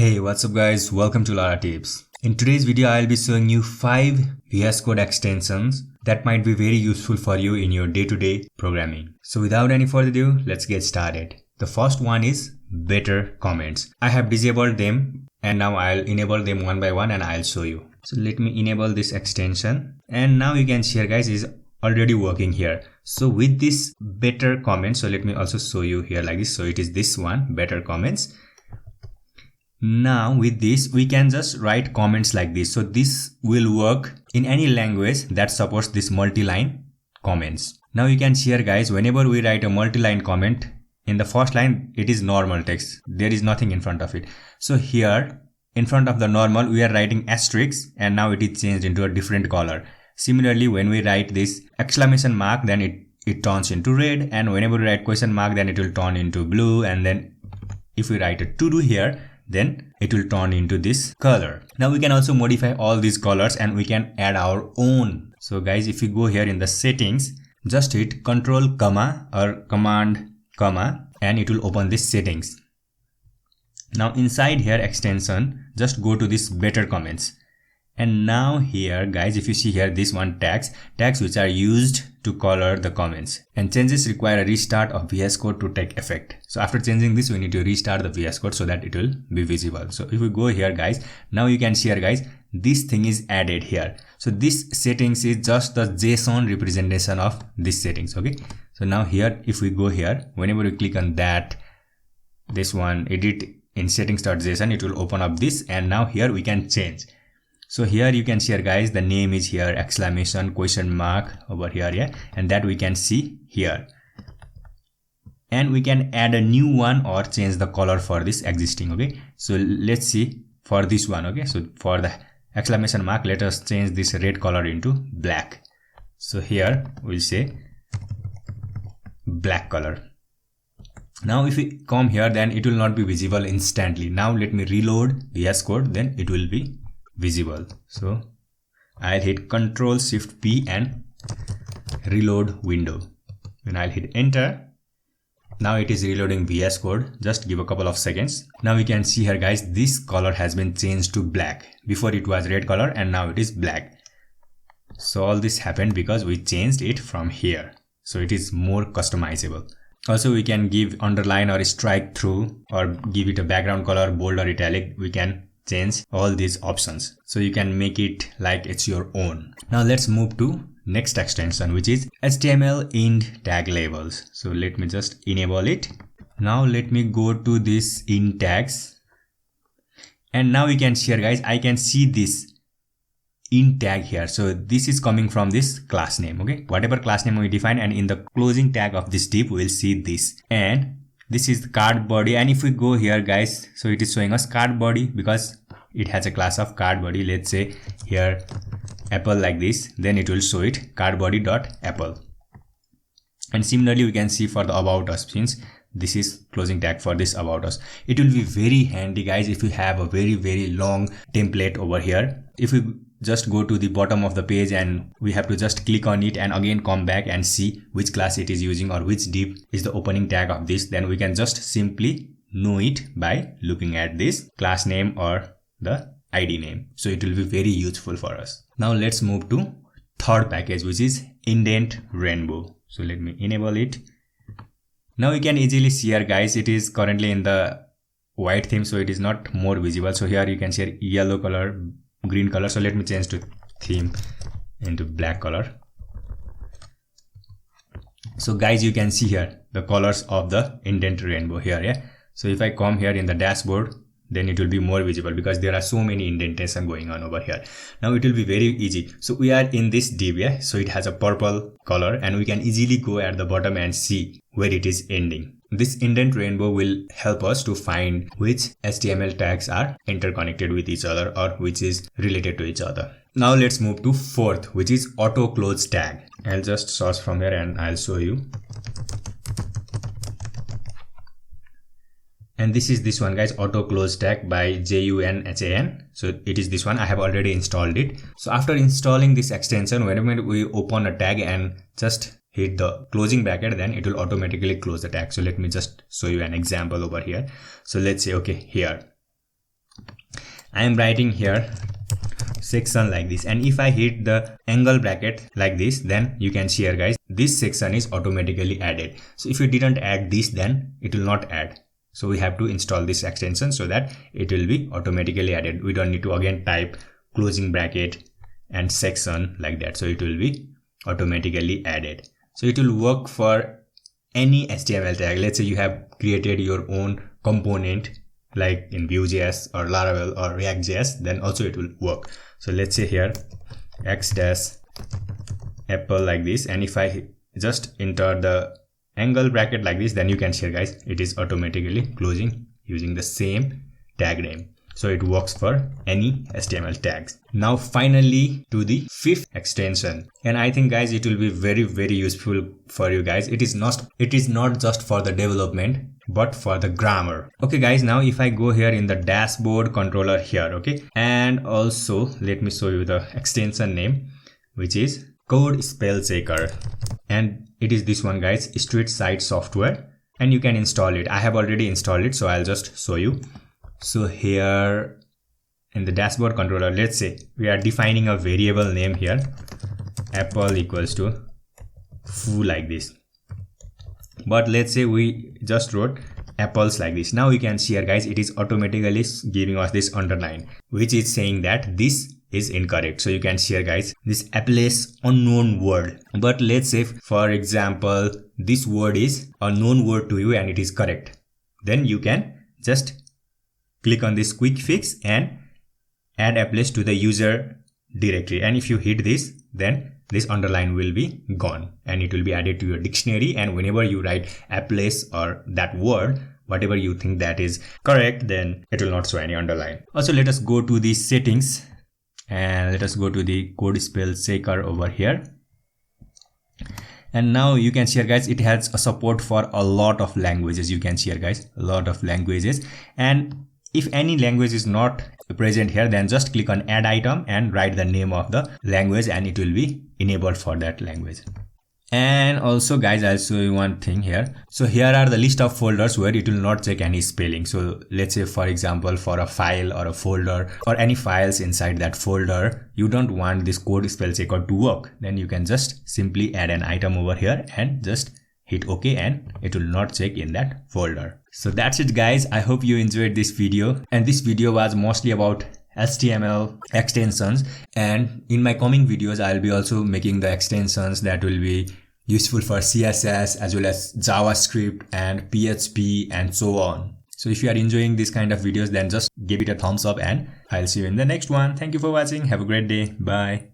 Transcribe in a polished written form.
Hey, what's up guys? Welcome to Lara Tips. In today's video, I'll be showing you 5 VS Code extensions that might be very useful for you in your day-to-day programming. So without any further ado, let's get started. The first one is better comments. I have disabled them and now I'll enable them one by one and I'll show you. So let me enable this extension and now you can see here guys is already working here. So with this better comments, so let me also show you here like this. So it is this one, better comments. Now with this we can just write comments like this. So this will work in any language that supports this multi-line comments. Now you can see here guys, whenever we write a multi-line comment, in the first line it is normal text, there is nothing in front of it. So here in front of the normal we are writing asterisk and now it is changed into a different color. Similarly, when we write this exclamation mark, then it turns into red, and whenever we write question mark, then it will turn into blue, and then if we write a to do here, then it will turn into this color. Now we can also modify all these colors and we can add our own. So guys, if you go here in the settings, just hit control comma or command comma and it will open this settings. Now inside here extension, just go to this better comments. And now here guys, if you see here this one tags which are used to color the comments, and changes require a restart of VS Code to take effect. So after changing this we need to restart the VS Code so that it will be visible. So if we go here guys, now you can see here guys, this thing is added here. So this settings is just the JSON representation of this settings. Okay, so now here if we go here, whenever we click on that, this one edit in settings.json, it will open up this, and now here we can change. So here you can see here guys, the name is here, exclamation, question mark over here, yeah, and that we can see here. And we can add a new one or change the color for this existing. Okay, so let's see for this one. Okay, so for the exclamation mark, let us change this red color into black. So here we'll say black color. Now if we come here, then it will not be visible instantly. Now let me reload VS Code, then it will be visible. So I'll hit Ctrl Shift P and reload window. Then I'll hit enter. Now it is reloading VS Code. Just give a couple of seconds. Now we can see here guys, this color has been changed to black. Before it was red color and now it is black. So all this happened because we changed it from here. So it is more customizable. Also we can give underline or strike through or give it a background color, bold or italic. We can change all these options, so you can make it like it's your own. Now let's move to next extension, which is HTML int tag labels. So let me just enable it. Now let me go to this int tags, and now you can see here guys, I can see this int tag here. So this is coming from this class name. Okay, whatever class name we define, and in the closing tag of this div we'll see this, and this is the card body. And if we go here guys, so it is showing us card body because it has a class of card body. Let's say here apple like this, then it will show it card body.apple. And similarly we can see for the about us, since this is closing tag for this about us. It will be very handy guys if you have a very long template over here. If we just go to the bottom of the page and we have to just click on it and again come back and see which class it is using or which div is the opening tag of this, then we can just simply know it by looking at this class name or the ID name. So it will be very useful for us. Now let's move to third package, which is indent rainbow. So let me enable it. Now you can easily see here guys, it is currently in the white theme, so it is not more visible. So here you can see yellow color, green color. So let me change to theme into black color. So guys, you can see here the colors of the indent rainbow here, yeah. So if I come here in the dashboard, then it will be more visible because there are so many indentation going on over here. Now it will be very easy. So we are in this div, yeah. So it has a purple color and we can easily go at the bottom and see where it is ending. This indent rainbow will help us to find which HTML tags are interconnected with each other or which is related to each other. Now let's move to fourth, which is auto close tag. I'll just search from here and I'll show you. And this is this one guys, auto close tag by JUNHAN. So it is this one. I have already installed it. So after installing this extension, whenever we open a tag and just hit the closing bracket, then it will automatically close the tag. So let me just show you an example over here. So let's say, okay, here I am writing here section like this, and if I hit the angle bracket like this, then you can see here guys, this section is automatically added. So if you didn't add this, then it will not add. So we have to install this extension so that it will be automatically added. We don't need to again type closing bracket and section like that. So it will be automatically added. So it will work for any HTML tag. Let's say you have created your own component like in Vue.js or Laravel or React.js, then also it will work. So let's say here x-apple like this, and if I just enter the angle bracket like this, then you can see guys, it is automatically closing using the same tag name. So it works for any HTML tags. Now finally to the fifth extension, and I think guys it will be very useful for you guys. It is not just for the development but for the grammar. Okay guys, now if I go here in the dashboard controller here, okay, and also let me show you the extension name, which is code spell checker, and it is this one guys, Street Side Software, and you can install it. I have already installed it, so I'll just show you. So here in the dashboard controller, let's say we are defining a variable name here, apple equals to foo like this, but let's say we just wrote apples like this. Now you can see here guys, it is automatically giving us this underline, which is saying that this is incorrect. So you can see here guys, this apples unknown word, but let's say for example this word is a known word to you and it is correct, then you can just click on this quick fix and add apples to the user directory, and if you hit this, then this underline will be gone and it will be added to your dictionary, and whenever you write apples or that word, whatever you think that is correct, then it will not show any underline. Also let us go to the settings and let us go to the code spell checker over here, and now you can see here guys, it has a support for a lot of languages. You can see here guys, a lot of languages, and if any language is not present here, then just click on add item and write the name of the language and it will be enabled for that language. And also guys, I'll show you one thing here. So here are the list of folders where it will not check any spelling. So let's say for example, for a file or a folder or any files inside that folder, you don't want this code spell checker to work, then you can just simply add an item over here and just hit OK, and it will not check in that folder. So that's it guys. I hope you enjoyed this video, and this video was mostly about HTML extensions, and in my coming videos I'll be also making the extensions that will be useful for CSS as well as JavaScript and PHP and so on. So if you are enjoying this kind of videos, then just give it a thumbs up and I'll see you in the next one. Thank you for watching. Have a great day. Bye.